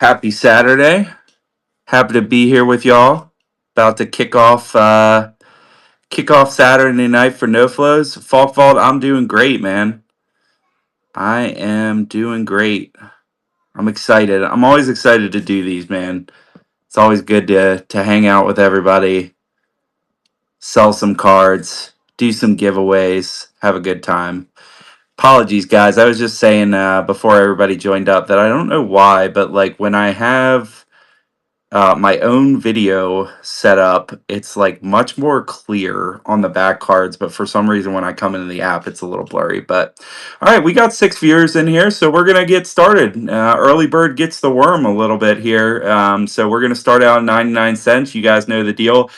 Happy Saturday. Happy to be here with y'all. About to kick off Saturday night for No Flows. Fault Fault, I'm doing great, man. I am doing great. I'm excited. I'm always excited to do these, man. It's always good to hang out with everybody, sell some cards, do some giveaways, have a good time. Apologies, guys. I was just saying before everybody joined up that I don't know why, but like when I have my own video set up, it's like much more clear on the back cards, but for some reason when I come into the app it's a little blurry. But all right, we got 6 viewers in here, so we're gonna get started. Early bird gets the worm a little bit here, so we're gonna start out 99 cents. You guys know the deal.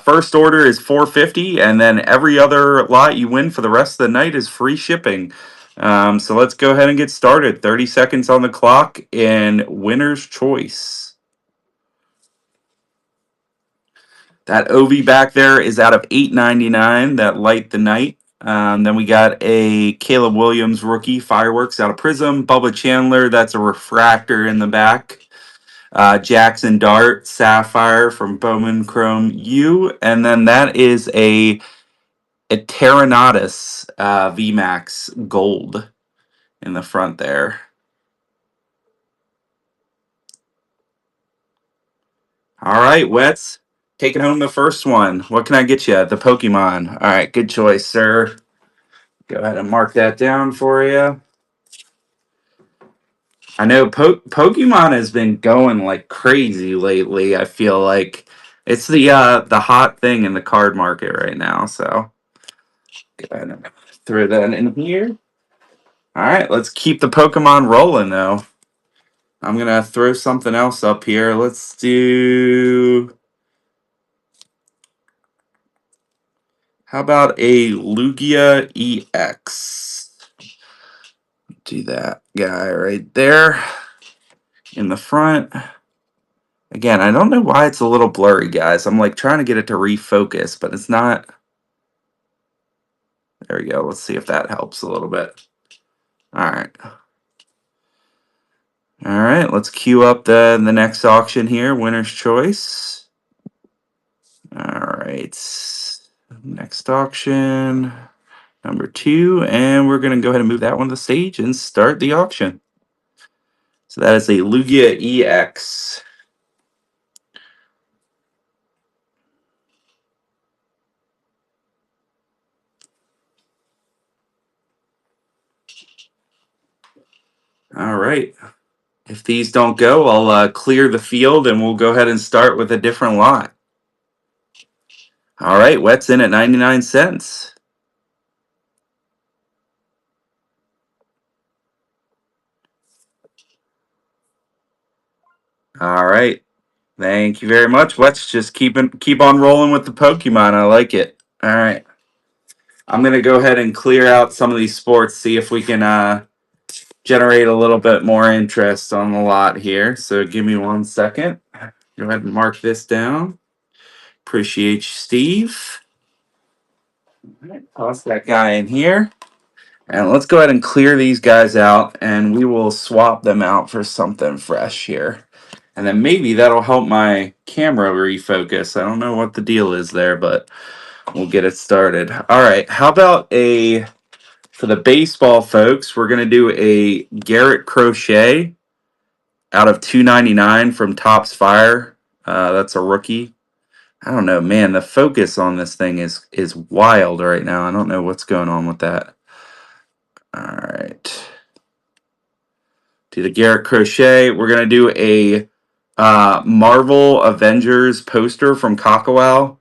First order is 450, and then every other lot you win for the rest of the night is free shipping. So let's go ahead and get started. 30 seconds on the clock in winner's choice. That OV back there is out of 899. That Light the Night. Then we got a Caleb Williams rookie fireworks out of Prism. Bubba Chandler, that's a refractor in the back. Jackson Dart Sapphire from Bowman Chrome U. And then that is a Terranatus VMAX Gold in the front there. All right, Wets. Taking home the first one. What can I get you? The Pokemon. All right, good choice, sir. Go ahead and mark that down for you. I know Pokemon has been going like crazy lately. I feel like it's the hot thing in the card market right now. So go ahead and throw that in here. All right, let's keep the Pokemon rolling though. I'm gonna throw something else up here. Let's do. How about a Lugia EX? Do that guy right there in the front. Again, I don't know why it's a little blurry, guys. I'm like trying to get it to refocus, but it's not. There we go. Let's see if that helps a little bit. All right. All right, let's queue up the next auction here, winner's choice. All right. Next auction, number 2, and we're going to go ahead and move that one to the stage and start the auction. So that is a Lugia EX. All right. If these don't go, I'll clear the field and we'll go ahead and start with a different lot. All right, Wet's in at 99 cents. All right. Thank you very much. Let's just keep on rolling with the Pokemon. I like it. All right. I'm going to go ahead and clear out some of these sports, see if we can generate a little bit more interest on the lot here. So give me 1 second. Go ahead and mark this down. Appreciate you, Steve. All right, toss that guy in here. And let's go ahead and clear these guys out, and we will swap them out for something fresh here. And then maybe that'll help my camera refocus. I don't know what the deal is there, but we'll get it started. All right, how about for the baseball folks, we're going to do a Garrett Crochet out of 299 from Topps Fire. That's a rookie. I don't know, man, the focus on this thing is wild right now. I don't know what's going on with that. All right. Do the Garrett Crochet. We're going to do a Marvel Avengers poster from Kakawao.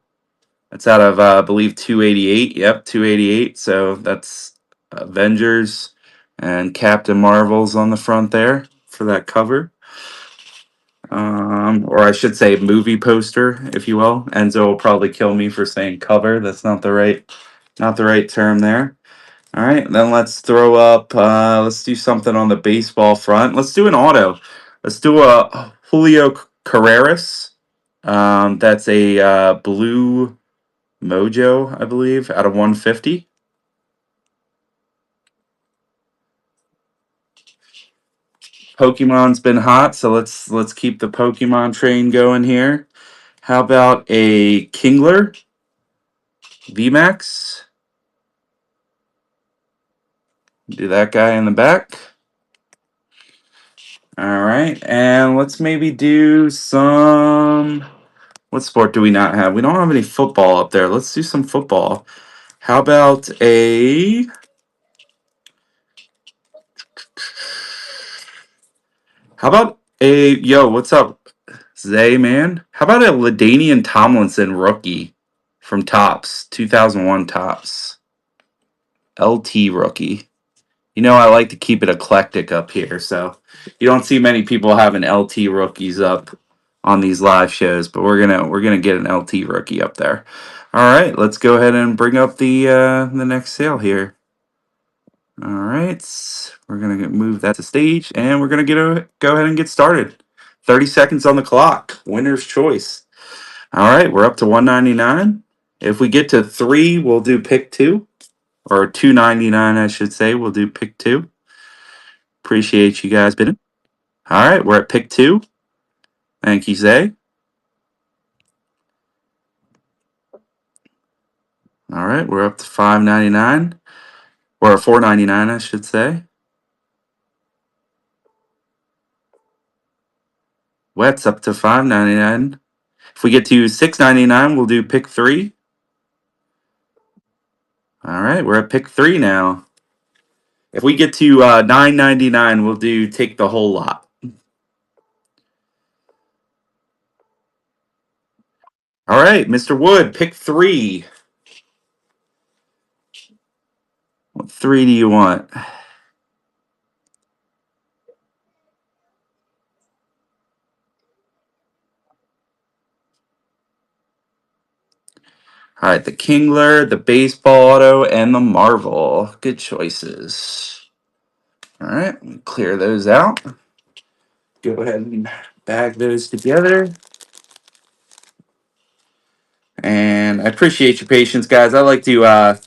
That's out of, I believe, 288. Yep, 288. So that's Avengers and Captain Marvel's on the front there for that cover. Or I should say movie poster, if you will. Enzo will probably kill me for saying cover. That's not the right term there. All right, then let's throw up, let's do something on the baseball front. Let's do an auto. Let's do a Julio Carreras. That's a blue mojo, I believe, out of 150. Pokemon's been hot, so let's keep the Pokemon train going here. How about a Kingler VMAX? Do that guy in the back. All right, and let's maybe do some. What sport do we not have? We don't have any football up there. Let's do some football. How about a? How about a? Yo, what's up, Zay man? How about a Ladainian Tomlinson rookie from Tops 2001 Tops LT rookie? You know I like to keep it eclectic up here, so you don't see many people having LT rookies up on these live shows, but we're gonna get an LT rookie up there. All right, let's go ahead and bring up the next sale here. All right, we're gonna move that to stage, and we're gonna go ahead and get started. 30 seconds on the clock. Winner's choice. All right, we're up to 199. If we get to 3, we'll do pick 2, or 299, I should say. We'll do pick 2. Appreciate you guys bidding. All right, we're at pick 2. Thank you, Zay. All right, we're up to 599, or 499, I should say. Wet's up to 599. If we get to 699, we'll do pick 3. All right, we're at pick 3 now. If we get to 999, we'll do take the whole lot. All right, Mr. Wood, pick 3. What 3 do you want? All right, the Kingler, the Baseball Auto, and the Marvel. Good choices. All right, clear those out. Go ahead and bag those together. And I appreciate your patience, guys. I like to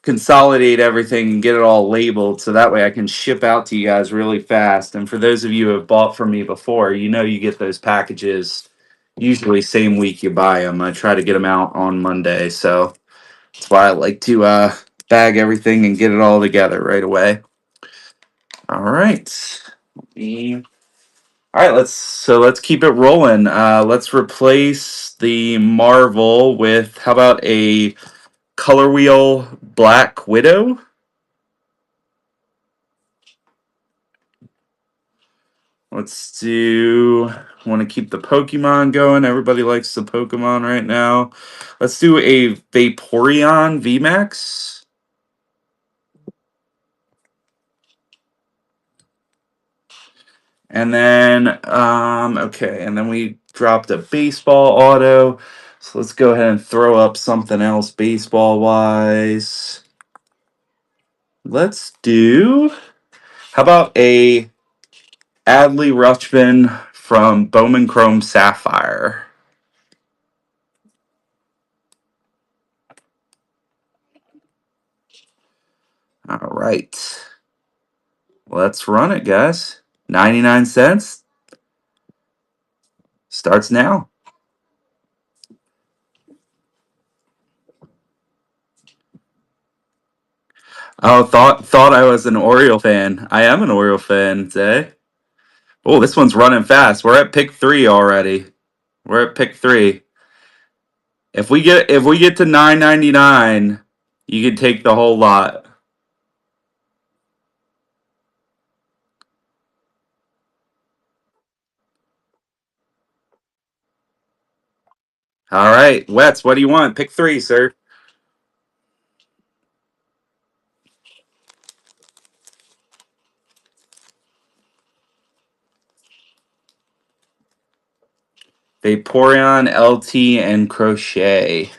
consolidate everything and get it all labeled so that way I can ship out to you guys really fast. And for those of you who have bought from me before, you know you get those packages usually same week you buy them. I try to get them out on Monday, so that's why I like to bag everything and get it all together right away. All right. All right, let's keep it rolling. Let's replace the Marvel with how about a Color Wheel Black Widow? Let's do. Want to keep the Pokemon going. Everybody likes the Pokemon right now. Let's do a Vaporeon VMAX. And then, okay, and then we dropped a baseball auto. So let's go ahead and throw up something else baseball wise. Let's do. How about a Adley Rutschman from Bowman Chrome Sapphire? All right. Let's run it, guys. 99 cents. Starts now. Oh, thought I was an Oriole fan. I am an Oriole fan, Zay. Oh, this one's running fast. We're at pick 3 already. We're at pick 3. If we get to 999, you can take the whole lot. All right, Wets, what do you want? Pick 3, sir. Vaporeon, LT, and Crochet.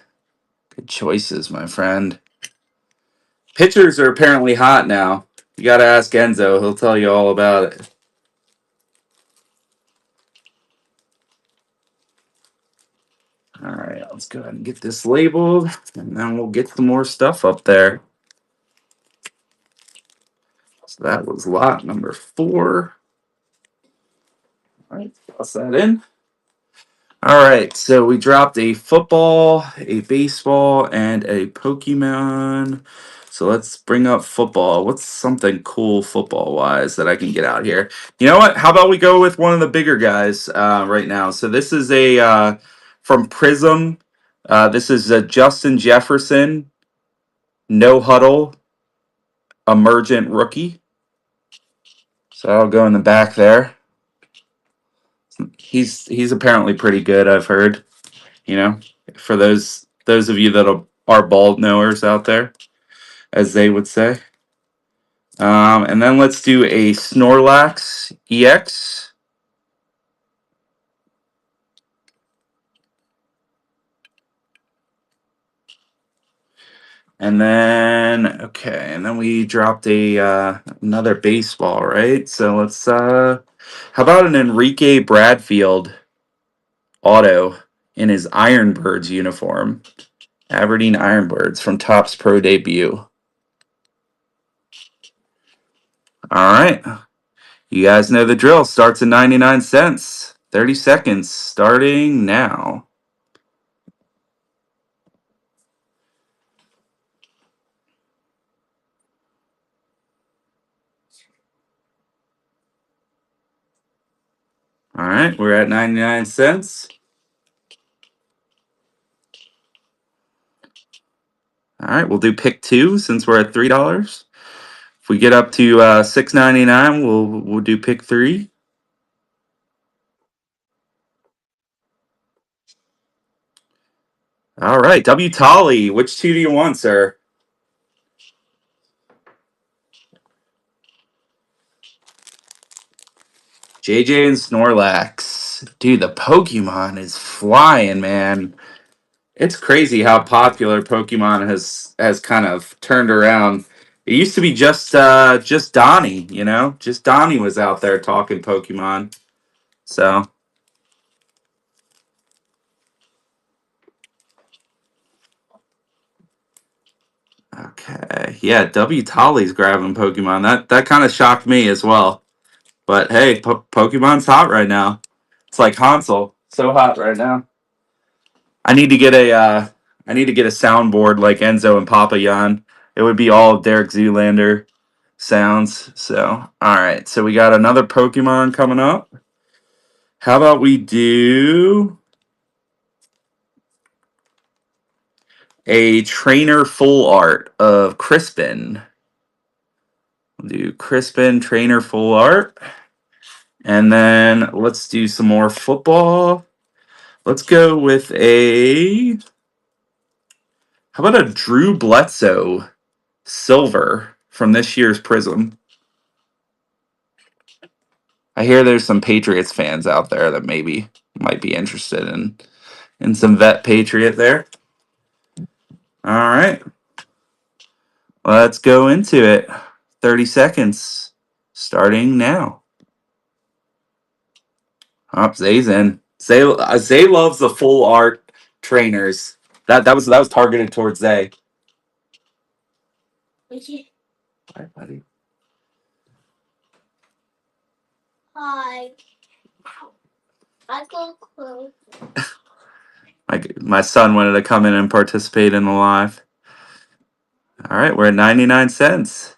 Good choices, my friend. Pitchers are apparently hot now. You got to ask Enzo. He'll tell you all about it. All right, let's go ahead and get this labeled, and then we'll get some more stuff up there. So that was lot number 4. All right, toss that in. All right, so we dropped a football, a baseball, and a Pokemon. So let's bring up football. What's something cool football wise that I can get out here? You know what? How about we go with one of the bigger guys right now? So this is a from Prism. This is a Justin Jefferson, no huddle, emergent rookie. So I'll go in the back there. He's apparently pretty good, I've heard. You know, for those of you that are bald knowers out there, as they would say. And then let's do a Snorlax EX. And then and then we dropped a another baseball, right? So let's how about an Enrique Bradfield auto in his Ironbirds uniform? Aberdeen Ironbirds from Topps Pro debut. All right. You guys know the drill. Starts at 99 cents. 30 seconds starting now. All right, we're at 99 cents. All right, we'll do pick two since we're at $3. If we get up to $6.99, we'll do pick three. All right, W. Tolly, which two do you want, sir? JJ and Snorlax. Dude, the Pokemon is flying, man. It's crazy how popular Pokemon has kind of turned around. It used to be just Donnie, you know? Just Donnie was out there talking Pokemon. So, okay. Yeah, W. Tolly's grabbing Pokemon. That kind of shocked me as well. But hey, Pokemon's hot right now. It's like Hansel. So hot right now. I need to get a soundboard like Enzo and Papa Jan. It would be all Derek Zoolander sounds. So, all right. So we got another Pokemon coming up. How about we do a trainer full art of Crispin? We'll do Crispin trainer full art. And then let's do some more football. Let's go with how about a Drew Bledsoe silver from this year's Prism? I hear there's some Patriots fans out there that maybe might be interested in some vet Patriot there. All right. Let's go into it. 30 seconds starting now. Zay's in. Zay loves the full art trainers. That was targeted towards Zay. Hi, buddy. Hi. I go close. My son wanted to come in and participate in the live. All right, we're at 99 cents.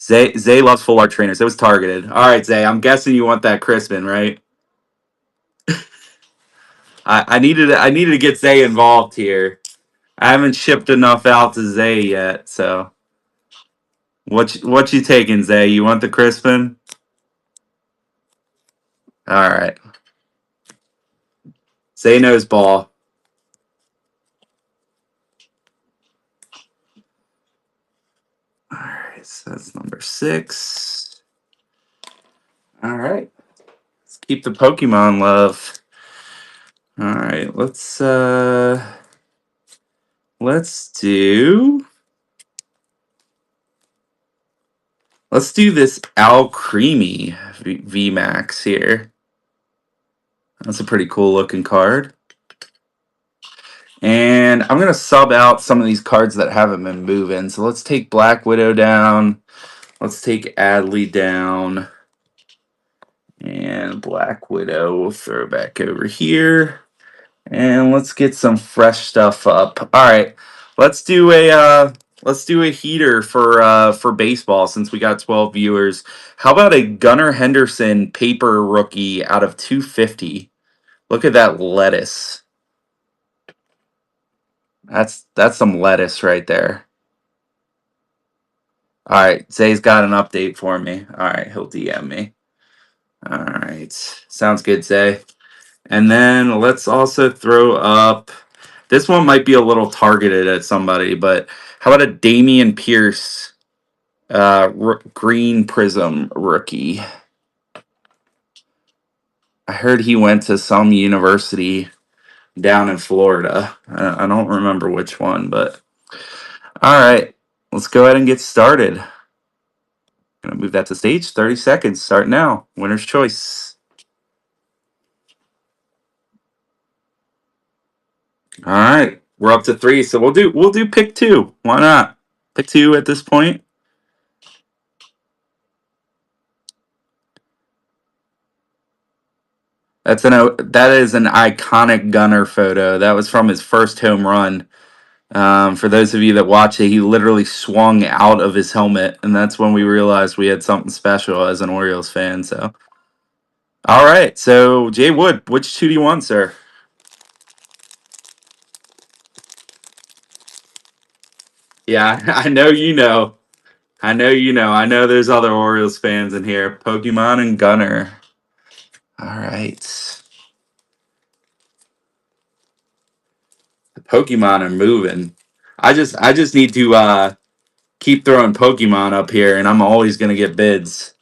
Zay loves full art trainers. It was targeted. All right, Zay. I'm guessing you want that Crispin, right? I needed to get Zay involved here. I haven't shipped enough out to Zay yet, so what you taking, Zay? You want the Crispin? All right. Zay knows ball. All right, so that's number 6. All right. Let's keep the Pokemon love. All right, let's do this Al Creamy VMAX here. That's a pretty cool looking card. And I'm going to sub out some of these cards that haven't been moving. So let's take Black Widow down. Let's take Adley down. And Black Widow will throw back over here. And let's get some fresh stuff up. All right. Let's do a heater for baseball since we got 12 viewers. How about a Gunnar Henderson paper rookie out of 250? Look at that lettuce. That's some lettuce right there. All right, Zay's got an update for me. All right, he'll DM me. All right, sounds good, Zay. And then let's also throw up. This one might be a little targeted at somebody, but how about a Damian Pierce green prism rookie? I heard he went to some university down in Florida. I don't remember which one, but all right, let's go ahead and get started. Gonna move that to stage. 30 seconds. Start now. Winner's choice. All right, we're up to 3, so we'll do pick 2. Why not? Pick 2 at this point. That is an iconic Gunner photo. That was from his first home run. For those of you that watch it, he literally swung out of his helmet, and that's when we realized we had something special as an Orioles fan. So, all right. So, Jay Wood, which 2 do you want, sir? Yeah, I know you know. I know you know. I know there's other Orioles fans in here. Pokemon and Gunner. All right. The Pokemon are moving. I just need to keep throwing Pokemon up here, and I'm always gonna get bids.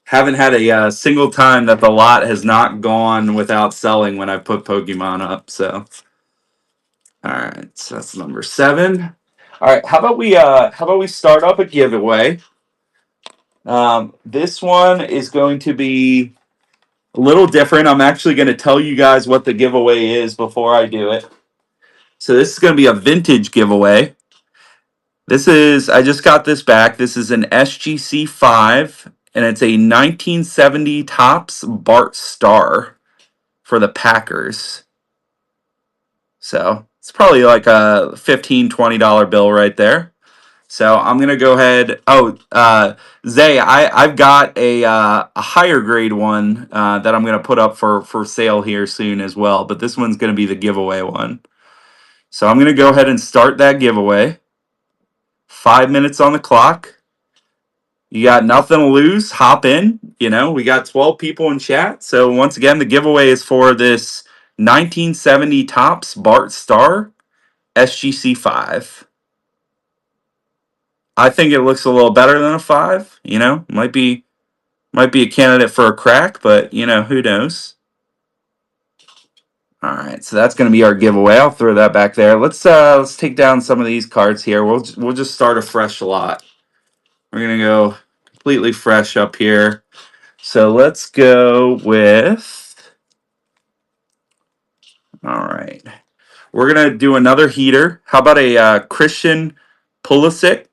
Haven't had a single time that the lot has not gone without selling when I put Pokemon up. So, all right, so that's number 7. All right, how about we start up a giveaway? This one is going to be a little different. I'm actually going to tell you guys what the giveaway is before I do it. So this is going to be a vintage giveaway. I just got this back. This is an SGC 5, and it's a 1970 Topps Bart Starr for the Packers. So it's probably like a $15-$20 bill right there. So I'm gonna go ahead. Oh, Zay, I've got a higher grade one that I'm gonna put up for sale here soon as well. But this one's gonna be the giveaway one. So I'm gonna go ahead and start that giveaway. 5 minutes on the clock. You got nothing to lose. Hop in. You know, we got 12 people in chat. So once again, the giveaway is for this 1970 Topps Bart Starr SGC 5. I think it looks a little better than a 5. You know, might be a candidate for a crack, but you know, who knows? All right, so that's going to be our giveaway. I'll throw that back there. Let's take down some of these cards here. We'll just start a fresh lot. We're gonna go completely fresh up here. So let's go with. All right, we're gonna do another heater. How about a Christian Pulisic?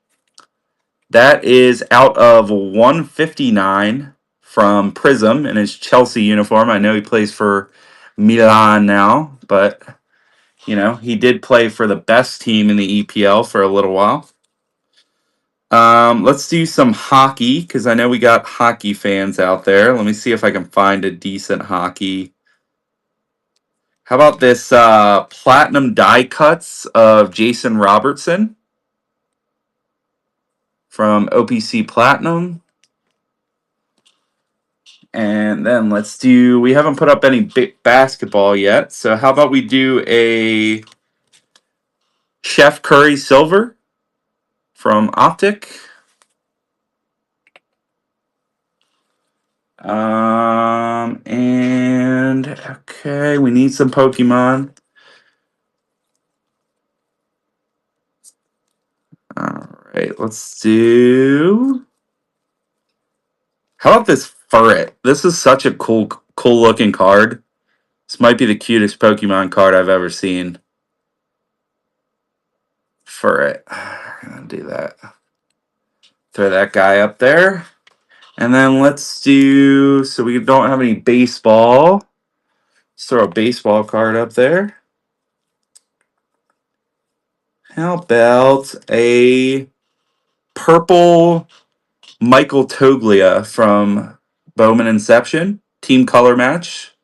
That is out of 159 from Prism in his Chelsea uniform. I know he plays for Milan now, but you know, he did play for the best team in the EPL for a little while. Let's do some hockey because I know we got hockey fans out there. Let me see if I can find a decent hockey. How about this platinum die cuts of Jason Robertson from OPC Platinum? And then we haven't put up any big basketball yet. So how about we do a Chef Curry Silver from Optic? And okay, we need some Pokemon. All right, let's do. How about this Furret? This is such a cool looking card. This might be the cutest Pokemon card I've ever seen. Furret. I'm gonna do that. Throw that guy up there. And then let's do, so we don't have any baseball. Let's throw a baseball card up there. How about a purple Michael Toglia from Bowman Inception? Team color match.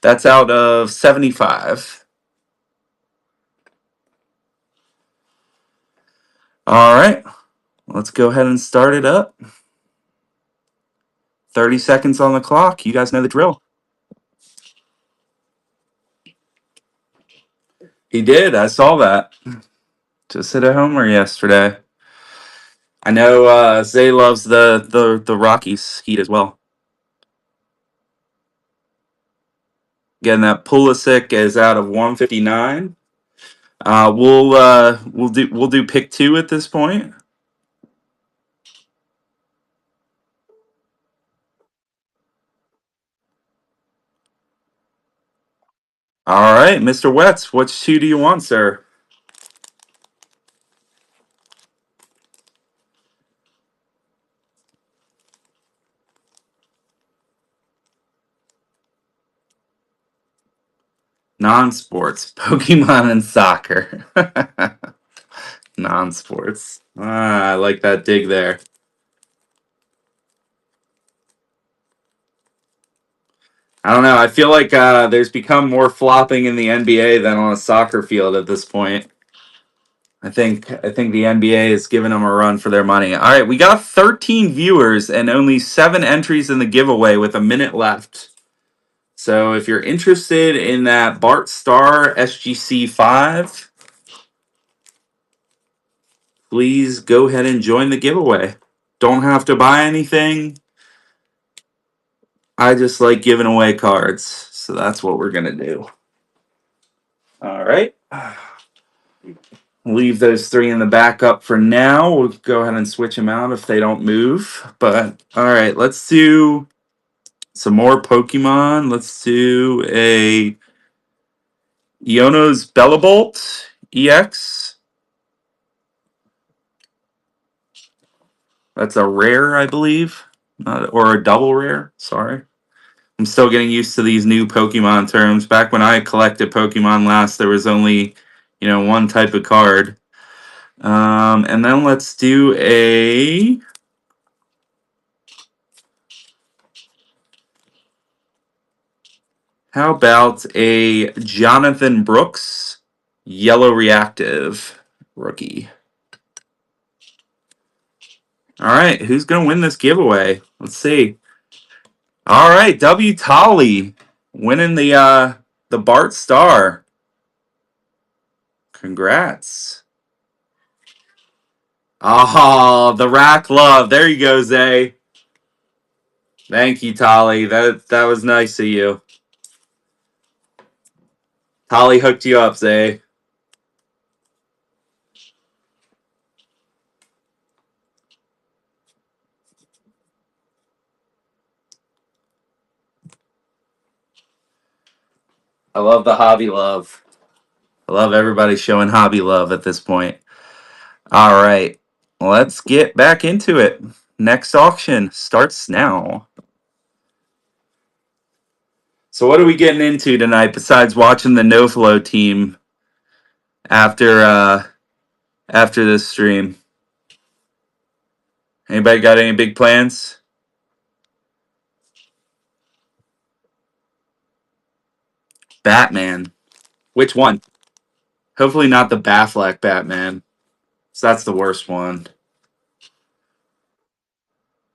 That's out of 75. All right. Let's go ahead and start it up. 30 seconds on the clock. You guys know the drill. He did. I saw that. Just hit a homer yesterday. I know Zay loves the Rockies Heat as well. Again, that Pulisic is out of 159. We'll do pick 2 at this point. All right, Mr. Wetz, which 2 do you want, sir? Non-sports, Pokemon and soccer. Non-sports. I like that dig there. I don't know. I feel like there's become more flopping in the NBA than on a soccer field at this point. I think the NBA is giving them a run for their money. All right, we got 13 viewers and only 7 entries in the giveaway with a minute left. So if you're interested in that Bart Starr SGC 5, please go ahead and join the giveaway. Don't have to buy anything. I just like giving away cards. So that's what we're going to do. All right. Leave those 3 in the backup for now. We'll go ahead and switch them out if they don't move. But all right, let's do some more Pokemon. Let's do a Iono's Bellabolt EX. That's a rare, I believe. Or a double rare. Sorry. I'm still getting used to these new Pokemon terms. Back when I collected Pokemon last, there was only, one type of card. And then let's do a... How about a Jonathan Brooks Yellow Reactive rookie? All right, who's going to win this giveaway? Let's see. All right, W. Tolley winning the Bart Star. Congrats. Oh, the Rack Love. There you go, Zay. Thank you, Tolly. That was nice of you. Tolly hooked you up, Zay. I love the hobby love. I love everybody showing hobby love at this point. All right, let's get back into it. Next auction starts now. So what are we getting into tonight besides watching the NoFlow team after this stream? Anybody got any big plans? Batman. Which one? Hopefully not the Batfleck Batman. So that's the worst one.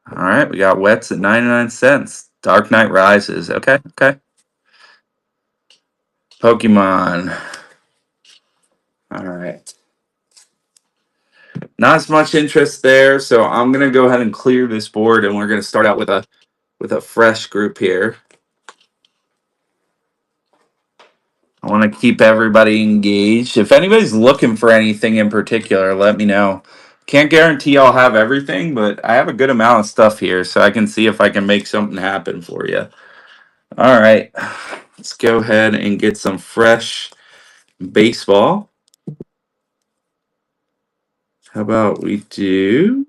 All right, we got Wets at 99 cents. Dark Knight Rises. Okay. Pokemon. All right. Not as much interest there, so I'm gonna go ahead and clear this board, and we're gonna start out with a fresh group here. I want to keep everybody engaged. If anybody's looking for anything in particular, let me know. Can't guarantee I'll have everything, but I have a good amount of stuff here, so I can see if I can make something happen for you. All right, let's go ahead and get some fresh baseball. How about we do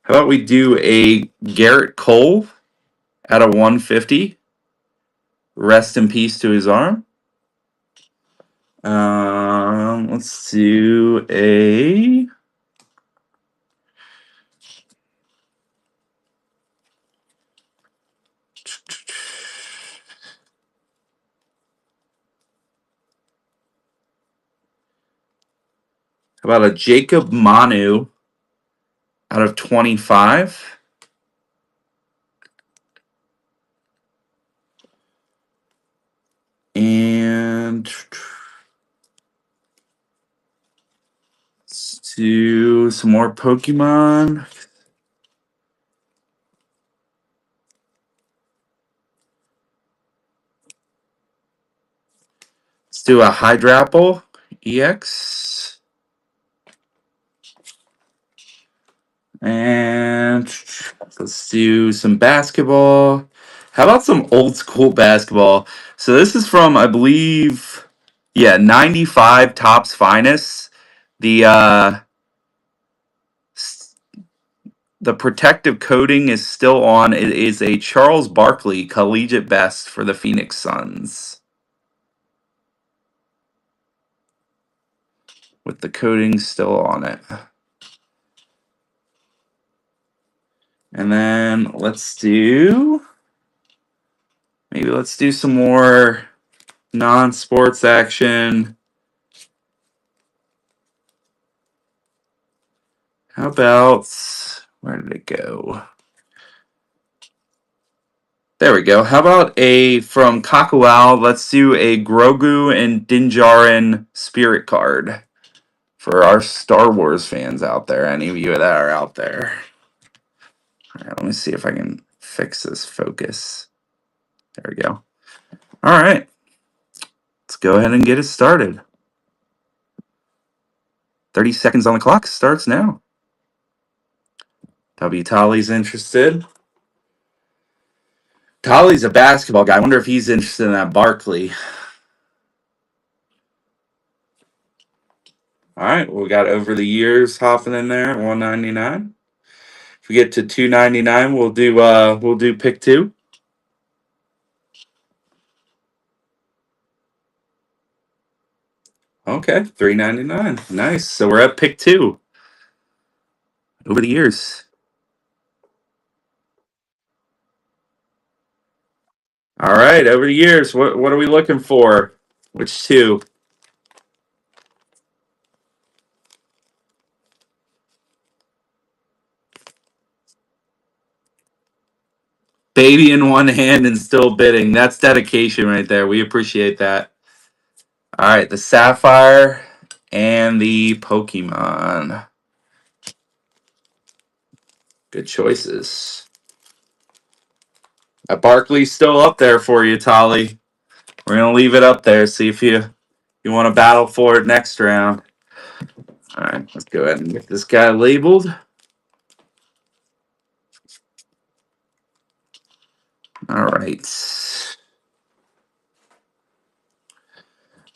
How about we do a Garrett Cole out of 150? Rest in peace to his arm. Let's do a how about a Jacob Manu out of 25? And let's do some more Pokemon. Let's do a Hydrapple EX. And let's do some basketball. How about some old school basketball? So this is from, I believe, 95 Topps Finest. The the protective coating is still on. It is a Charles Barkley collegiate best for the Phoenix Suns, with the coating still on it. And then let's do some more non-sports action. How about, where did it go? There we go. How about from Kakuau, let's do a Grogu and Dinjarin spirit card for our Star Wars fans out there. Any of you that are out there. All right, let me see if I can fix this focus. There we go. All right. Let's go ahead and get it started. 30 seconds on the clock. Starts now. W. Tolly's interested. Tolly's a basketball guy. I wonder if he's interested in that Barkley. All right, we got over the years hopping in there at 199. If we get to 299, we'll do pick two. Okay, 399. Nice. So we're at pick two. Over the years. All right, over the years. What are we looking for? Which two? Baby in one hand and still bidding. That's dedication right there. We appreciate that. All right, the Sapphire and the Pokemon. Good choices. Barkley's still up there for you, Tolly. We're gonna leave it up there. See if you want to battle for it next round. All right, let's go ahead and get this guy labeled. All right.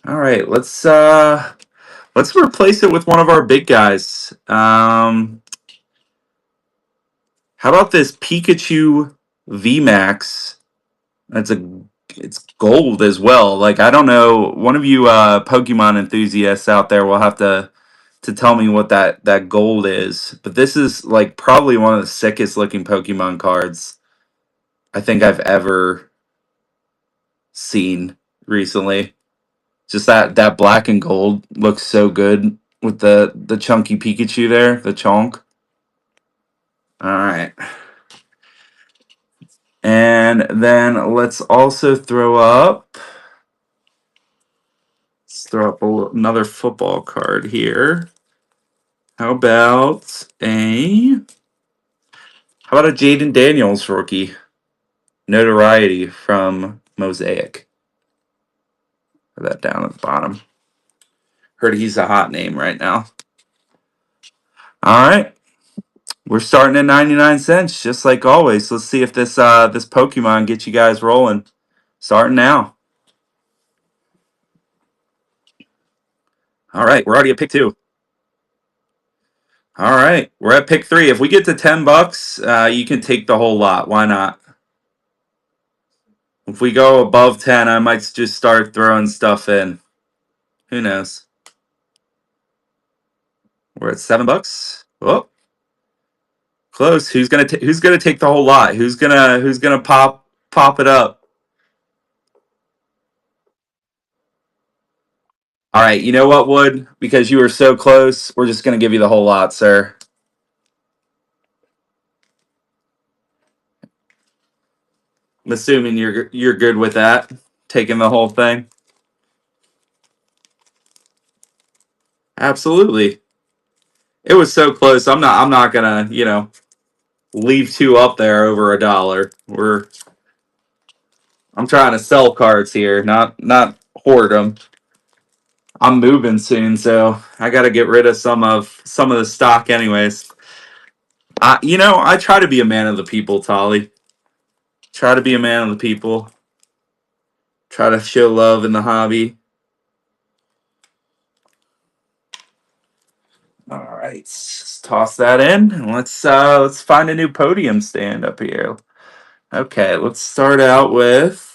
All right, let's replace it with one of our big guys. How about this Pikachu VMAX? It's gold as well. Like, I don't know, one of you Pokemon enthusiasts out there will have to tell me what that gold is. But this is like probably one of the sickest looking Pokemon cards I think I've ever seen recently. Just that black and gold looks so good with the chunky Pikachu there, the chonk. All right. And then let's also throw up another football card here. How about a Jaden Daniels rookie? Notoriety from Mosaic. Put that down at the bottom. Heard he's a hot name right now. All right. We're starting at 99 cents, just like always. Let's see if this Pokemon gets you guys rolling. Starting now. All right, we're already at pick two. All right, we're at pick 3. If we get to $10, you can take the whole lot. Why not? If we go above 10, I might just start throwing stuff in. Who knows? We're at $7. Oh, close. Who's gonna take the whole lot? Who's gonna pop it up? All right, you know what, Wood? Because you were so close, we're just gonna give you the whole lot, sir. I'm assuming you're good with that, taking the whole thing. Absolutely. It was so close. I'm not gonna, leave two up there over $1. I'm trying to sell cards here, not hoard them. I'm moving soon, so I got to get rid of some of the stock anyways. I try to be a man of the people, Tolly. Try to be a man of the people. Try to show love in the hobby. All right, let's toss that in, and let's find a new podium stand up here. Okay, let's start out with,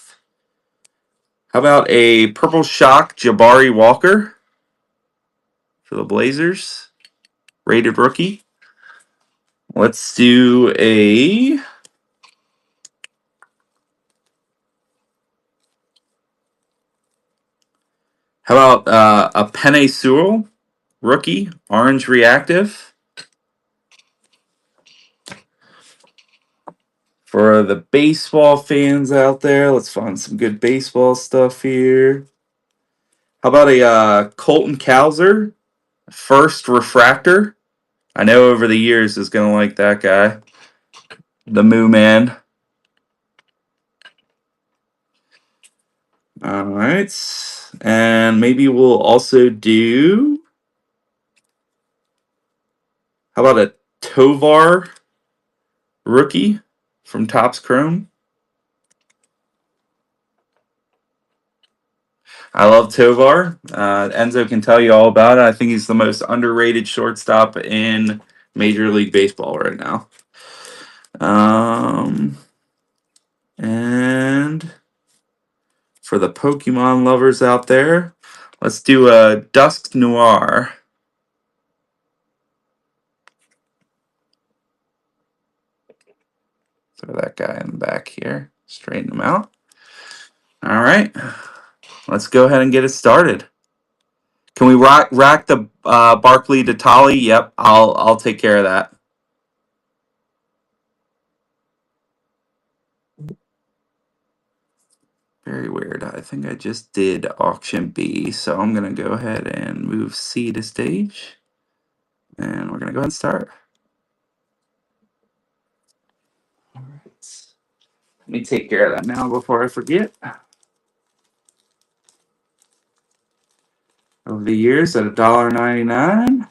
how about a purple shock Jabari Walker for the Blazers, rated rookie. Let's do how about a Penny Sewell rookie, orange reactive. For the baseball fans out there, let's find some good baseball stuff here. How about a Colton Cowser, first refractor? I know over the years is going to like that guy. The Moo Man. All right. And maybe we'll also do, how about a Tovar rookie from Topps Chrome? I love Tovar. Enzo can tell you all about it. I think he's the most underrated shortstop in Major League Baseball right now. And for the Pokemon lovers out there, let's do a Dusk Noir. Throw that guy in the back here. Straighten him out. All right. Let's go ahead and get it started. Can we rack the Barkley to Tolly? Yep, I'll take care of that. Very weird. I think I just did auction B, so I'm going to go ahead and move C to stage. And we're going to go ahead and start. All right. Let me take care of that now before I forget. Over the years at $1.99.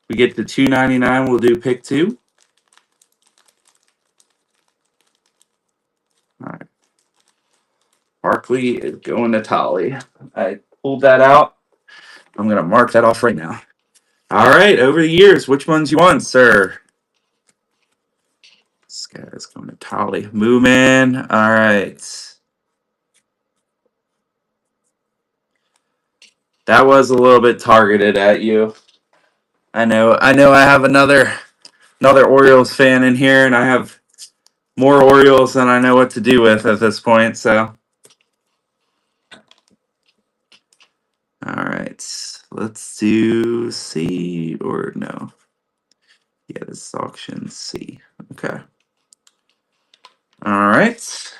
We get to $2.99, we'll do pick 2. All right. Barkley is going to Tolly. I pulled that out. I'm going to mark that off right now. All right, over the years, which ones you want, sir? This guy's going to Tolly. Moo Man. All right. That was a little bit targeted at you. I know I have another Orioles fan in here, and I have more Orioles than I know what to do with at this point, so. All right. Let's do C or no. Yeah, this is auction C. Okay. All right.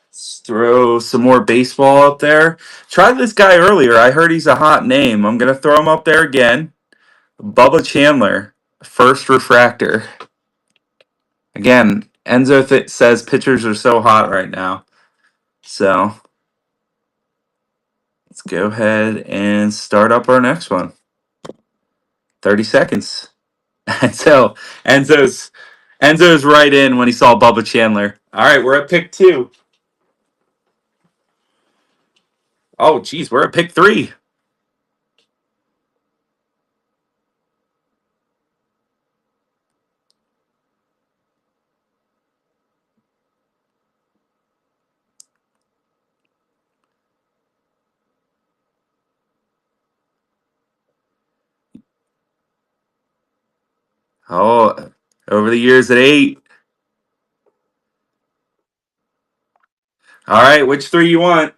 Let's throw some more baseball up there. Tried this guy earlier. I heard he's a hot name. I'm going to throw him up there again. Bubba Chandler, first refractor. Again, Enzo says pitchers are so hot right now. So let's go ahead and start up our next one. 30 seconds. Enzo's right in when he saw Bubba Chandler. All right, we're at pick 2. Oh, geez, we're at pick 3. Oh, over the years at 8. All right, which 3 you want?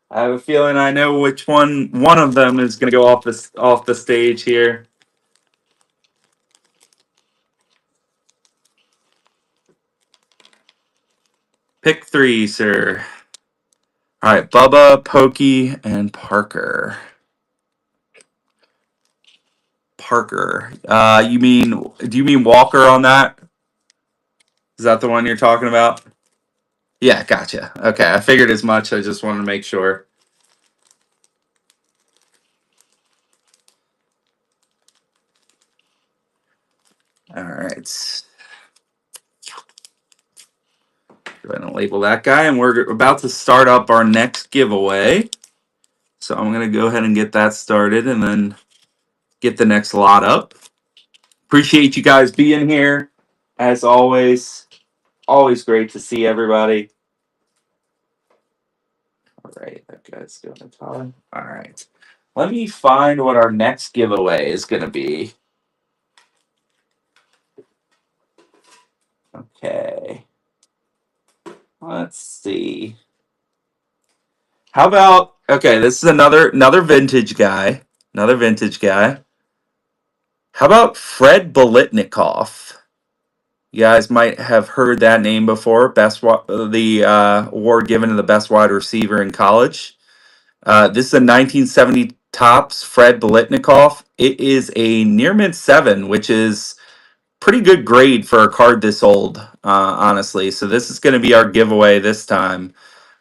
I have a feeling I know which one of them is going to go off the stage here. Pick 3, sir. All right, Bubba, Pokey, and Parker. Parker. Do you mean Walker on that? Is that the one you're talking about? Yeah, gotcha. Okay, I figured as much. I just wanted to make sure. All right. Go ahead and label that guy, and we're about to start up our next giveaway. So I'm going to go ahead and get that started and then get the next lot up. Appreciate you guys being here. As always, always great to see everybody. All right, that guy's doing a ton. All right. Let me find what our next giveaway is going to be. Okay. Let's see. How about, okay, this is another vintage guy. Another vintage guy. How about Fred Bolitnikoff? You guys might have heard that name before. The award given to the best wide receiver in college. This is a 1970 Topps Fred Bolitnikoff. It is a near mint 7, which is pretty good grade for a card this old, honestly. So this is going to be our giveaway this time.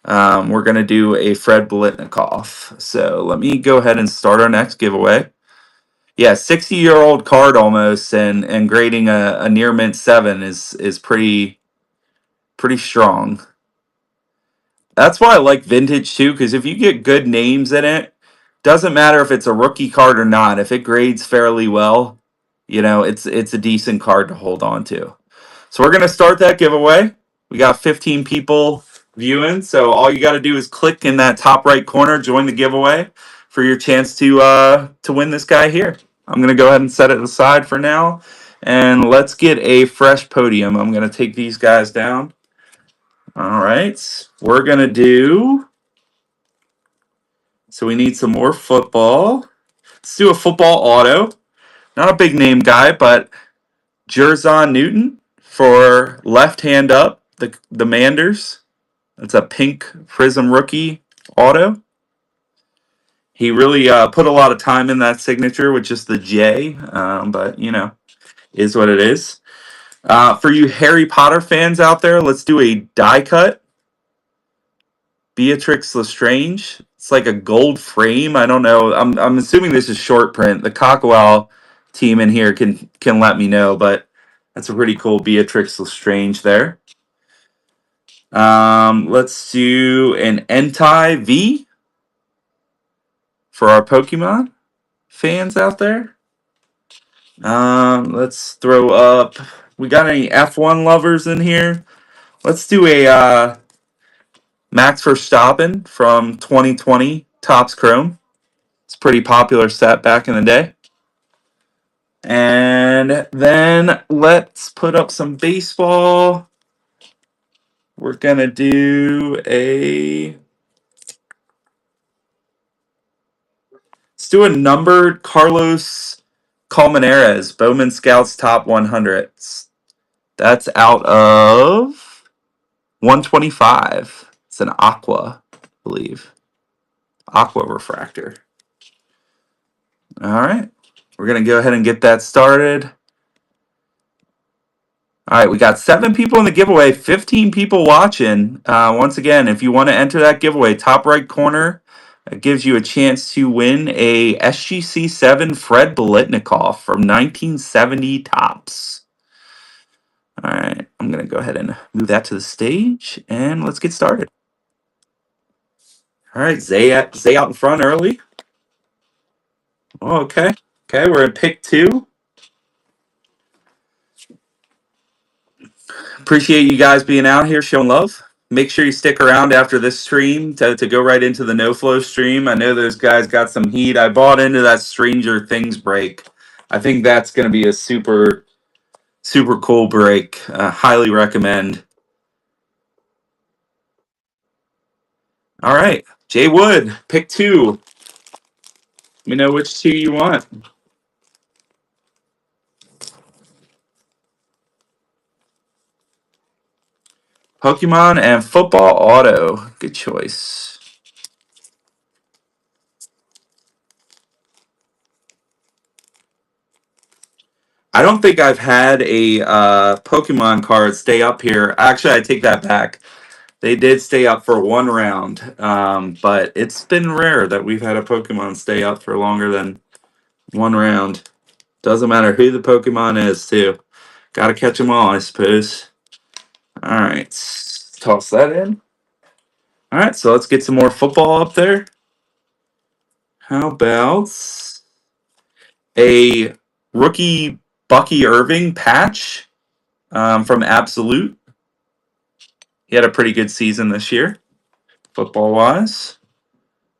We're going to do a Fred Bolitnikoff. So let me go ahead and start our next giveaway. Yeah, 60-year-old card almost, and grading a near mint 7 is pretty strong. That's why I like vintage too, because if you get good names in it, doesn't matter if it's a rookie card or not. If it grades fairly well, it's a decent card to hold on to. So we're gonna start that giveaway. We got 15 people viewing, so all you got to do is click in that top right corner, join the giveaway for your chance to win this guy here. I'm gonna go ahead and set it aside for now, and let's get a fresh podium. I'm gonna take these guys down. All right, we're gonna do. So we need some more football. Let's do a football auto. Not a big name guy, but Jerzon Newton for left hand up, the Manders. That's a pink Prism rookie auto. He really put a lot of time in that signature with just the J, but is what it is. For you Harry Potter fans out there, let's do a die cut. Beatrix Lestrange. It's like a gold frame. I don't know. I'm assuming this is short print. The Cockwell team in here can let me know, but that's a pretty cool Beatrix Lestrange there. Let's do an Entei V for our Pokemon fans out there. Let's throw up. We got any F1 lovers in here? Let's do a Max Verstappen from 2020 Topps Chrome. It's a pretty popular set back in the day. And then let's put up some baseball. We're going to do let's do a numbered Carlos Colmenares, Bowman Scouts Top 100. That's out of 125. It's an aqua, I believe. Aqua refractor. All right. We're going to go ahead and get that started. All right, we got 7 people in the giveaway, 15 people watching. Once again, if you want to enter that giveaway, top right corner, it gives you a chance to win a SGC 7 Fred Bolitnikoff from 1970 Topps. All right, I'm going to go ahead and move that to the stage, and let's get started. All right, Zay out in front early. Oh, okay. Okay, we're in pick 2. Appreciate you guys being out here showing love. Make sure you stick around after this stream to go right into the no flow stream. I know those guys got some heat. I bought into that Stranger Things break I think that's going to be a super super cool break. Highly recommend. All right, Jay Wood, pick two. Let me know which two you want. Pokemon and football auto. Good choice. I don't think I've had a Pokemon card stay up here. Actually, I take that back. They did stay up for one round, but it's been rare that we've had a Pokemon stay up for longer than one round. Doesn't matter who the Pokemon is, too. Got to catch them all, I suppose. All right, toss that in. All right, so let's get some more football up there. How about a rookie Bucky Irving patch from Absolute? He had a pretty good season this year, football wise.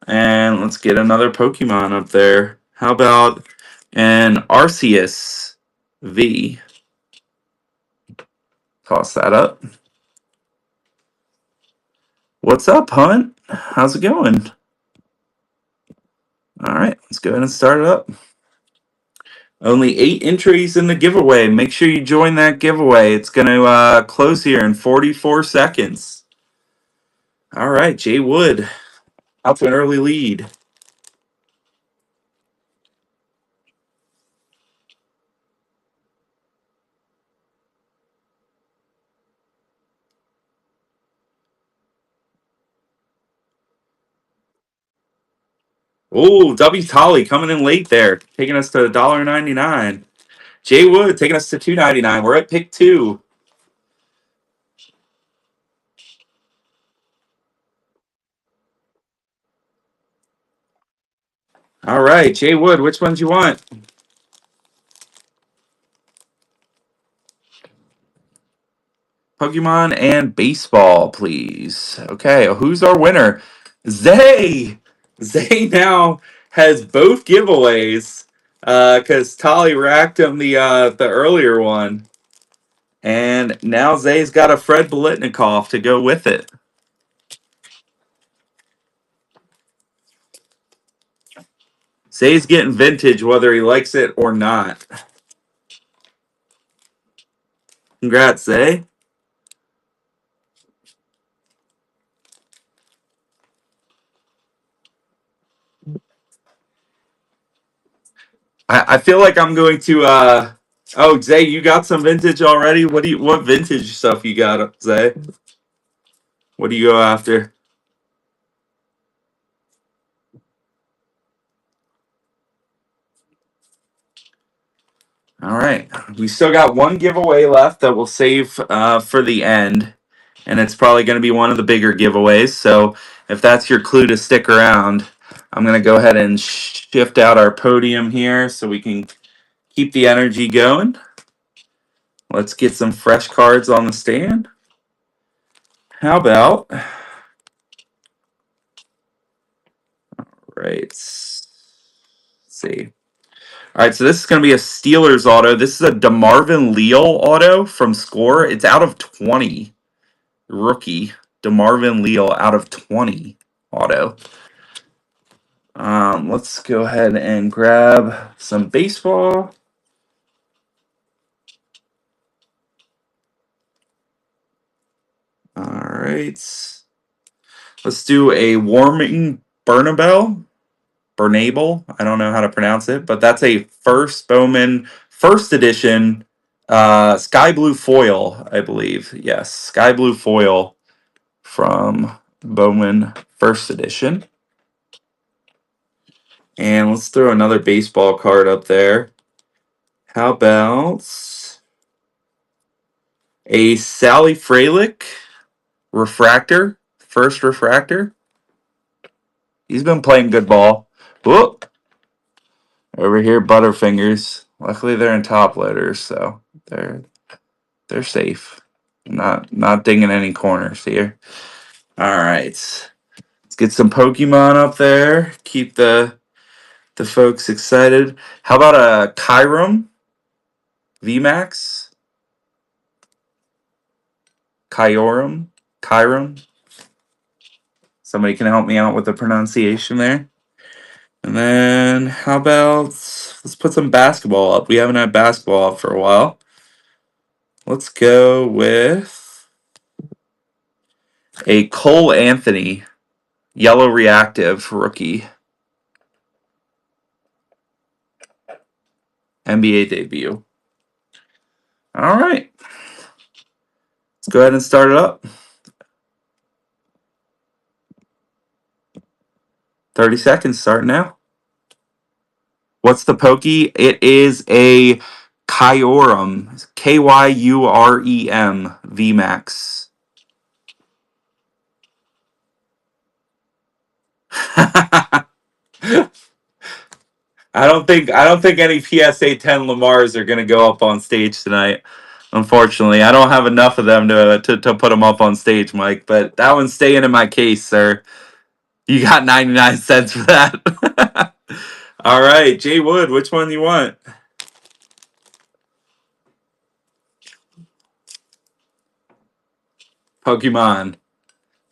And let's get another Pokemon up there. How about an Arceus V? Toss that up. What's up, Hunt? How's it going? All right, let's go ahead and start it up. Only 8 entries in the giveaway. Make sure you join that giveaway. It's going to close here in 44 seconds. All right, Jay Wood out to an early lead. Oh, W. Tolly coming in late there, taking us to $1.99. Jay Wood taking us to $2.99. We're at pick 2. All right, Jay Wood, which ones you want? Pokemon and baseball, please. Okay, who's our winner? Zay! Zay now has both giveaways because Tolly racked him the earlier one. And now Zay's got a Fred Bolitnikoff to go with it. Zay's getting vintage whether he likes it or not. Congrats, Zay. I feel like I'm going to oh, Zay, you got some vintage already? What vintage stuff you got, Zay? What do you go after? All right. We still got one giveaway left that we'll save for the end. And it's probably going to be one of the bigger giveaways. So if that's your clue to stick around, I'm going to go ahead and shift out our podium here so we can keep the energy going. Let's get some fresh cards on the stand. How about... Right. Let's see. All right, so this is going to be a Steelers auto. This is a DeMarvin Leal auto from Score. It's out of 20. Rookie DeMarvin Leal out of 20 auto. Let's go ahead and grab some baseball. All right. Let's do a Warming Bernabel. Bernabel. I don't know how to pronounce it, but that's a first Bowman first edition sky blue foil, I believe. Yes, sky blue foil from Bowman first edition. And let's throw another baseball card up there. How about a Sally Frelick refractor, first refractor? He's been playing good ball. Whoop! Over here, Butterfingers. Luckily, they're in top loaders, so they're safe. Not dinging any corners here. All right, let's get some Pokemon up there. Keep the the folks excited. How about a Kyrum VMAX? Kyrum. Somebody can help me out with the pronunciation there. And then how about let's put some basketball up. We haven't had basketball up for a while. Let's go with a Cole Anthony yellow reactive rookie NBA debut. All right. Let's go ahead and start it up. 30 seconds, start now. What's the pokey? It is a Kyurem, Kyurem VMAX. I don't think any PSA 10 Lamars are going to go up on stage tonight. Unfortunately, I don't have enough of them to put them up on stage, Mike. But that one's staying in my case, sir. You got 99 cents for that. All right, Jay Wood, which one do you want? Pokemon.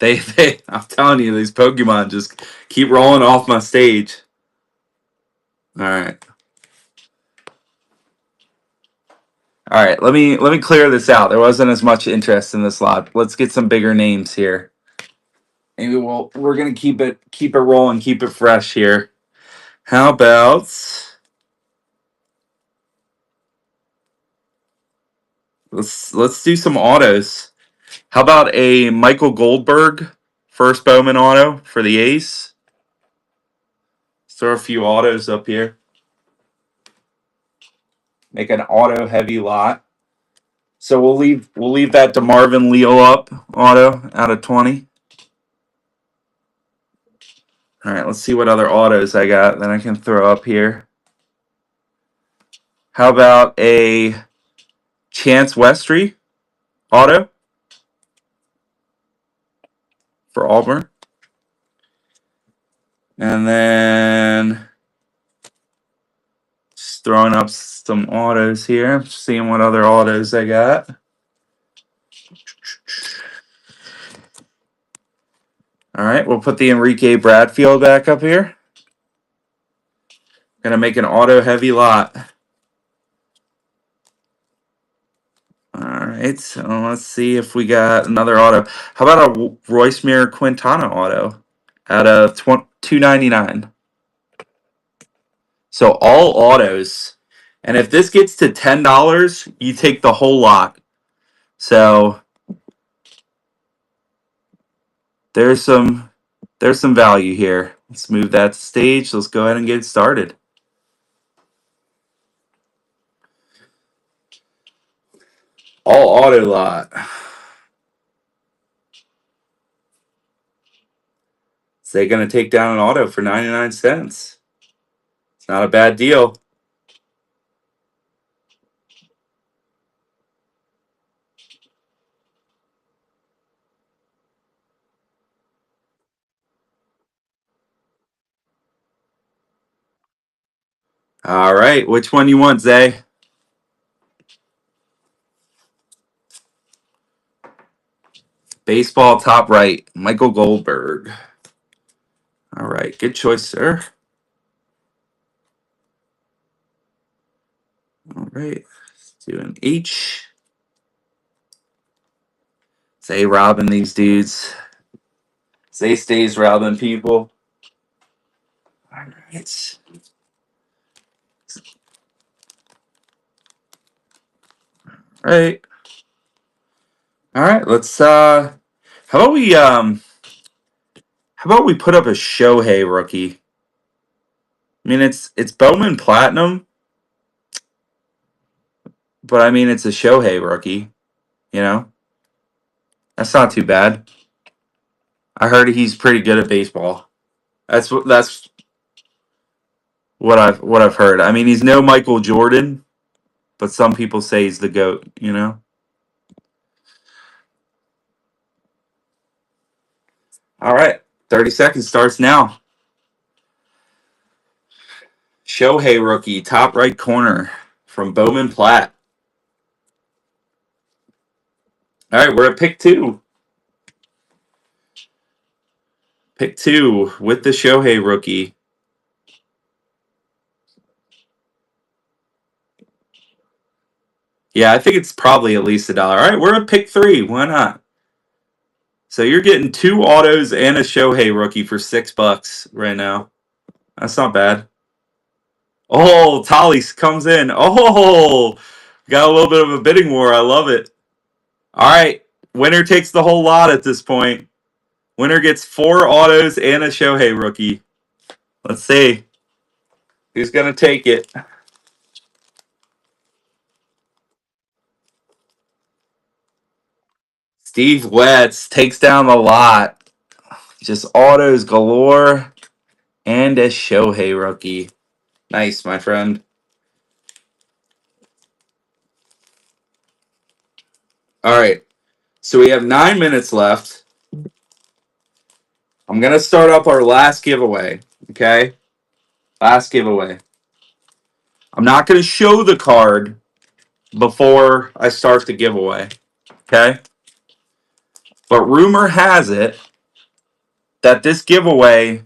I'm telling you, these Pokemon just keep rolling off my stage. All right. All right, let me clear this out. There wasn't as much interest in this lot. Let's get some bigger names here. Maybe we're gonna keep it rolling, keep it fresh here. How about let's do some autos. How about a Michael Goldberg first Bowman auto for the Ace? Let's throw a few autos up here. Make an auto heavy lot. So we'll leave that to Marvin Leo up auto out of 20. All right, let's see what other autos I got that I can throw up here. How about a Chance Westry auto for Auburn? And then just throwing up some autos here, seeing what other autos I got. All right, we'll put the Enrique Bradfield back up here. Gonna make an auto heavy lot. All right, so let's see if we got another auto. How about a Royce Mir Quintana auto out of $2.99? So all autos, and if this gets to $10, you take the whole lot. So there's some value here. Let's move that to stage. Let's go ahead and get started. All auto lot. So they're going to take down an auto for 99 cents. It's not a bad deal. All right, which one you want, Zay? Baseball top right, Michael Goldberg. All right, good choice, sir. All right, let's do an H. Zay robbing these dudes. Zay stays robbing people. All right. Right. All right, let's how about we put up a Shohei rookie? I mean it's Bowman Platinum, but I mean it's a Shohei rookie, you know? That's not too bad. I heard he's pretty good at baseball. That's what I've heard. I mean, he's no Michael Jordan, but some people say he's the GOAT, you know? All right. 30 seconds starts now. Shohei rookie, top right corner from Bowman Platt. All right, we're at pick 2. Pick 2 with the Shohei rookie. Yeah, I think it's probably at least $1. All right, we're at pick 3. Why not? So you're getting 2 autos and a Shohei rookie for $6 right now. That's not bad. Oh, Tallies comes in. Oh, got a little bit of a bidding war. I love it. All right, winner takes the whole lot at this point. Winner gets 4 autos and a Shohei rookie. Let's see who's gonna take it. Steve Wetz takes down the lot. Just autos galore and a Shohei rookie. Nice, my friend. All right, so we have 9 minutes left. I'm gonna start up our last giveaway. Okay, last giveaway. I'm not gonna show the card before I start the giveaway. Okay, but rumor has it that this giveaway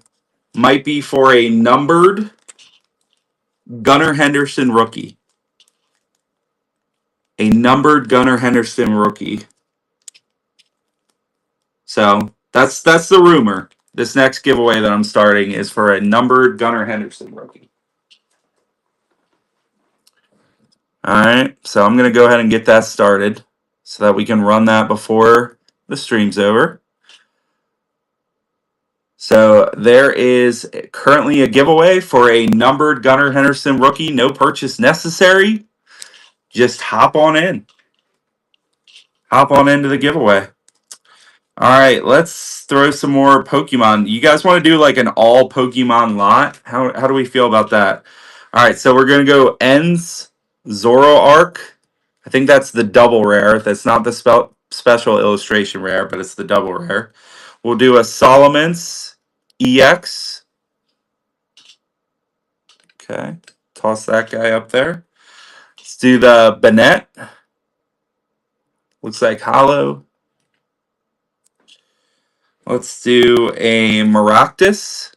might be for a numbered Gunnar Henderson rookie. A numbered Gunnar Henderson rookie. So that's the rumor. This next giveaway that I'm starting is for a numbered Gunnar Henderson rookie. All right, so I'm going to go ahead and get that started so that we can run that before the stream's over. So there is currently a giveaway for a numbered Gunnar Henderson rookie. No purchase necessary. Just hop on in. Hop on into the giveaway. All right, let's throw some more Pokemon. You guys want to do like an all Pokemon lot? How do we feel about that? All right, so we're going to go Ends Zoroark. I think that's the double rare. That's not the special illustration rare, but it's the double rare. We'll do a Solomon's EX. Okay, toss that guy up there. Let's do the Bennett. Looks like hollow. Let's do a Maractus.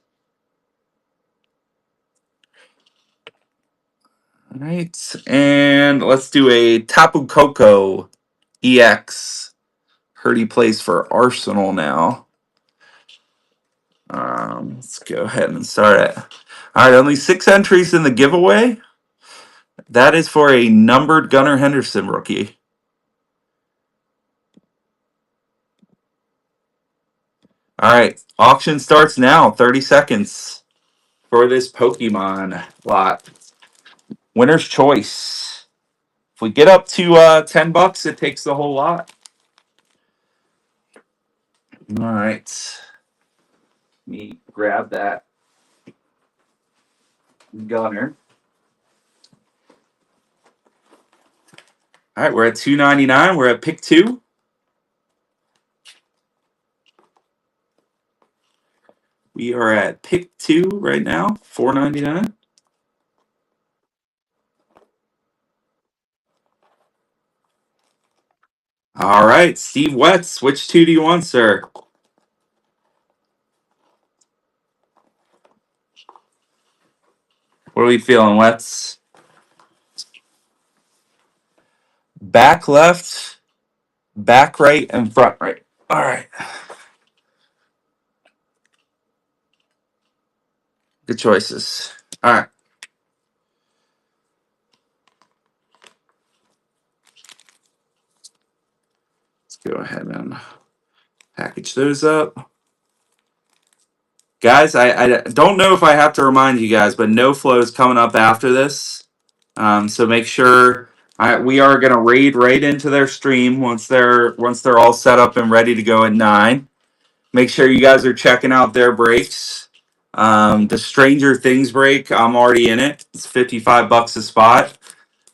All right, and let's do a Tapu Koko EX. Heard he plays for Arsenal now. Let's go ahead and start it. All right, only 6 entries in the giveaway. That is for a numbered Gunnar Henderson rookie. All right, auction starts now. 30 seconds for this Pokemon lot. Winner's choice. If we get up to $10, it takes the whole lot. All right. Let me grab that Gunner. All right, we're at $2.99. We're at pick 2. We are at pick 2 right now, $4.99. All right, Steve Wetz, which 2 do you want, sir? What are we feeling, Wetz? Back left, back right, and front right. All right. Good choices. All right. Let's go ahead and package those up. Guys, I don't know if I have to remind you guys, but no flow is coming up after this. So make sure we are going to raid right into their stream once they're all set up and ready to go at 9. Make sure you guys are checking out their breaks. The Stranger Things break, I'm already in it. It's $55 a spot.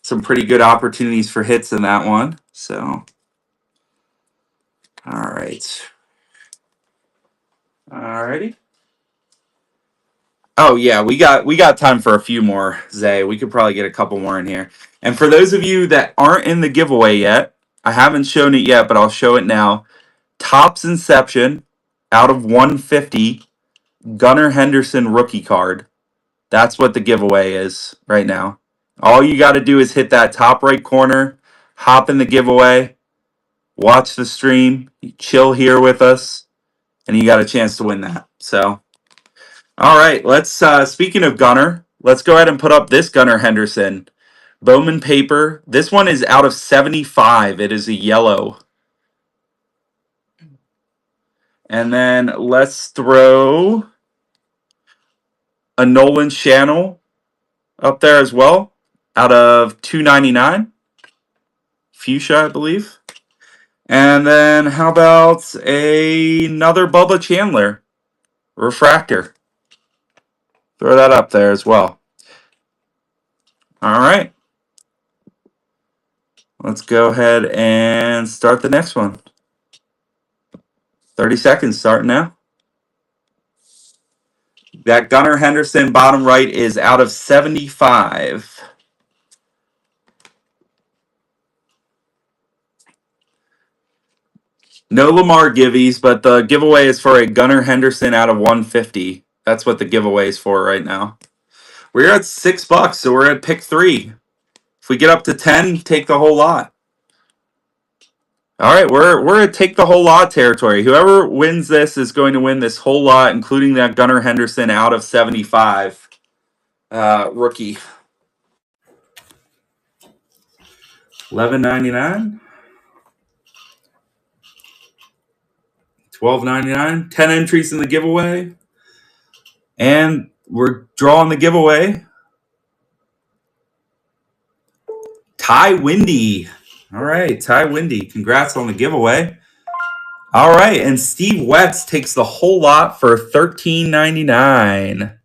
Some pretty good opportunities for hits in that one. So, all right. Alrighty. Oh yeah, we got time for a few more, Zay. We could probably get a couple more in here. And for those of you that aren't in the giveaway yet, I haven't shown it yet, but I'll show it now. Topps Inception out of 150 Gunnar Henderson rookie card. That's what the giveaway is right now. All you got to do is hit that top right corner, hop in the giveaway, watch the stream, chill here with us, and you got a chance to win that. So, all right, let's speaking of Gunnar, let's go ahead and put up this Gunnar Henderson Bowman paper. This one is out of 75. It is a yellow. And then let's throw a Nolan Channel up there as well, out of 299. Fuchsia, I believe. And then how about another Bubba Chandler refractor? Throw that up there as well. All right. Let's go ahead and start the next one. 30 seconds starting now. That Gunnar Henderson bottom right is out of 75. No Lamar giveies, but the giveaway is for a Gunnar Henderson out of 150. That's what the giveaway is for right now. We're at $6, so we're at pick 3. If we get up to 10, take the whole lot. All right, we're at take the whole lot territory. Whoever wins this is going to win this whole lot, including that Gunnar Henderson out of 75 rookie. $11.99, $12.99, 10 entries in the giveaway, and we're drawing the giveaway. Ty Windy. All right, Ty Windy. Congrats on the giveaway. All right, and Steve Wetz takes the whole lot for $13.99.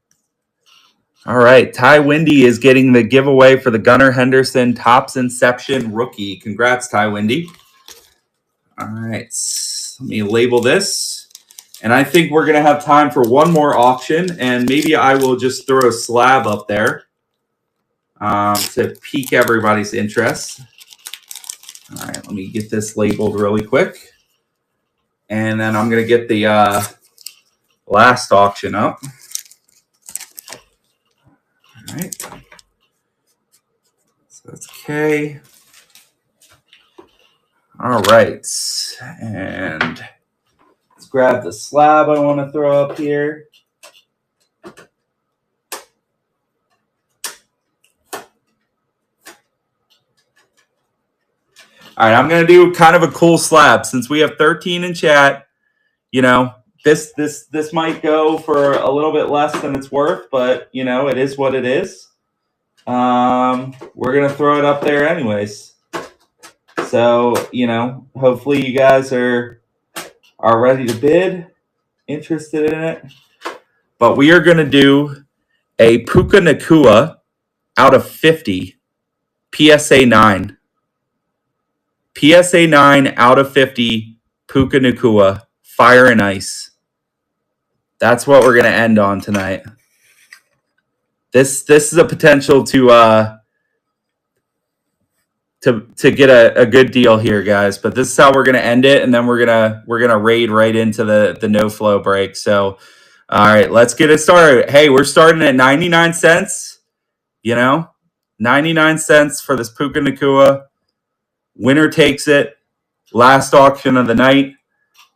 All right, Ty Windy is getting the giveaway for the Gunnar Henderson Topps Inception rookie. Congrats, Ty Windy. All right, let me label this. And I think we're going to have time for one more auction, and maybe I will just throw a slab up there to pique everybody's interest. All right, let me get this labeled really quick. And then I'm going to get the last auction up. All right. So that's K. All right. And let's grab the slab I want to throw up here. All right, I'm going to do kind of a cool slab since we have 13 in chat. You know, this might go for a little bit less than it's worth, but you know, it is what it is. We're going to throw it up there anyways. So, you know, hopefully you guys are ready to bid, interested in it. But we are going to do a Puka Nacua out of 50, PSA 9. PSA 9 out of 50, Puka Nacua, Fire and Ice. That's what we're going to end on tonight. This is a potential to get a good deal here, guys. But this is how we're going to end it, and then we're gonna raid right into the no flow break. So, all right, let's get it started. Hey, we're starting at 99 cents. You know, 99 cents for this Puka Nacua. Winner takes it. Last auction of the night.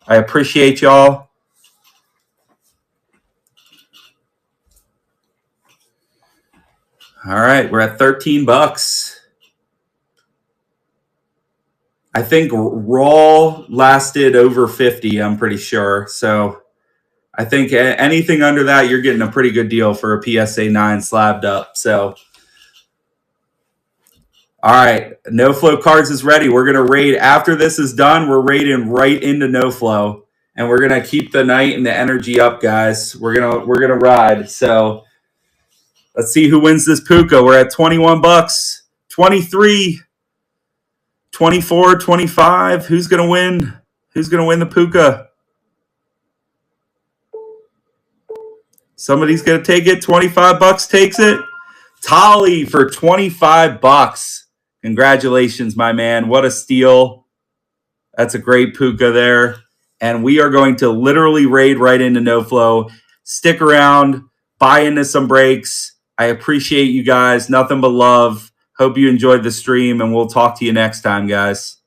I appreciate y'all. All right, we're at $13. I think Raw lasted over 50, I'm pretty sure. So I think anything under that, you're getting a pretty good deal for a PSA 9 slabbed up. So, all right, No Flow Cards is ready. We're going to raid. After this is done, we're raiding right into No Flow. And we're going to keep the night and the energy up, guys. We're gonna ride. So let's see who wins this Puka. We're at $21, 23, 24, 25. Who's gonna win? Who's gonna win the Puka? Somebody's going to take it. 25 bucks takes it. Tolly for 25 bucks. Congratulations, my man. What a steal. That's a great puka there. And we are going to literally raid right into No Flow. Stick around. Buy into some breaks. I appreciate you guys. Nothing but love. Hope you enjoyed the stream, and we'll talk to you next time, guys.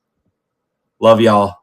Love y'all.